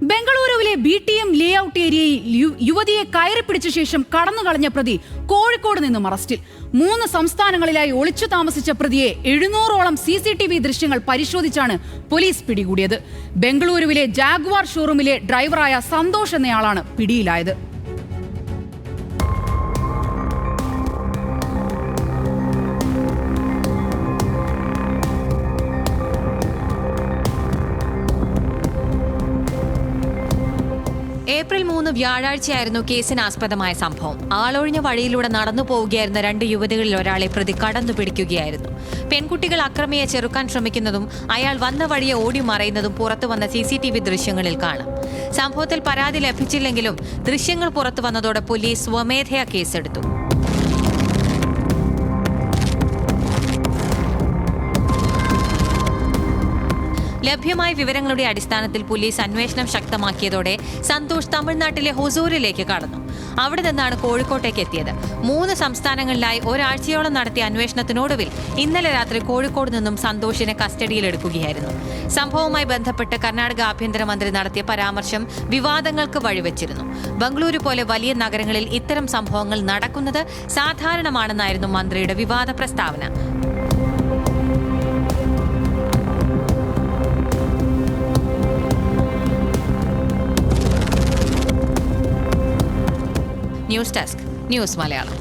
ബംഗളൂരുവിലെ BTM layout ഏരിയയിൽ യുവതിയെ കയറിപ്പിടിച്ച ശേഷം കടന്നുകളഞ്ഞ പ്രതി കോഴിക്കോട് നിന്നും അറസ്റ്റിൽ. 3 സംസ്ഥാനങ്ങളിലായി ഒളിച്ചു താമസിച്ച പ്രതിയെ 700ഓളം CCTV ദൃശ്യങ്ങൾ പരിശോധിച്ചാണ് പോലീസ് പിടികൂടിയത്. ബംഗളൂരുവിലെ ജാഗ്വാർ ഷോറൂമിലെ ഡ്രൈവറായ സന്തോഷ് എന്നയാളാണ് പിടിയിലായത്. ഏപ്രിൽ 3 വ്യാഴാഴ്ചയായിരുന്നു കേസിനാസ്പദമായ സംഭവം. ആളൊഴിഞ്ഞ വഴിയിലൂടെ നടന്നു പോവുകയായിരുന്ന 2 യുവതികളിൽ ഒരാളെ പ്രതി കടന്നു പിടിക്കുകയായിരുന്നു. പെൺകുട്ടികൾ അക്രമിയെ ചെറുക്കാൻ ശ്രമിക്കുന്നതും അയാൾ വന്ന വഴിയെ ഓടി മറയുന്നതും പുറത്തു വന്ന CCTV ദൃശ്യങ്ങളിൽ കാണാം. സംഭവത്തിൽ പരാതി ലഭിച്ചില്ലെങ്കിലും ദൃശ്യങ്ങൾ പുറത്തു വന്നതോടെ പോലീസ് സ്വമേധയാ കേസെടുത്തു. ലഭ്യമായ വിവരങ്ങളുടെ അടിസ്ഥാനത്തിൽ പോലീസ് അന്വേഷണം ശക്തമാക്കിയതോടെ സന്തോഷ് തമിഴ്നാട്ടിലെ ഹൊസൂരിലേക്ക് കടന്നു. അവിടെ നിന്നാണ് കോഴിക്കോട്ടേക്ക് എത്തിയത്. 3 സംസ്ഥാനങ്ങളിലായി ഒരാഴ്ചയോളം നടത്തിയ അന്വേഷണത്തിനൊടുവിൽ ഇന്നലെ രാത്രി കോഴിക്കോട് നിന്നും സന്തോഷിനെ കസ്റ്റഡിയിലെടുക്കുകയായിരുന്നു. സംഭവവുമായി ബന്ധപ്പെട്ട് കർണാടക ആഭ്യന്തരമന്ത്രി നടത്തിയ പരാമർശം വിവാദങ്ങൾക്ക് വഴിവെച്ചിരുന്നു. ബംഗളൂരു പോലെ വലിയ നഗരങ്ങളിൽ ഇത്തരം സംഭവങ്ങൾ നടക്കുന്നത് സാധാരണമാണെന്നായിരുന്നു മന്ത്രിയുടെ വിവാദ പ്രസ്താവന. News desk, news Malayalam.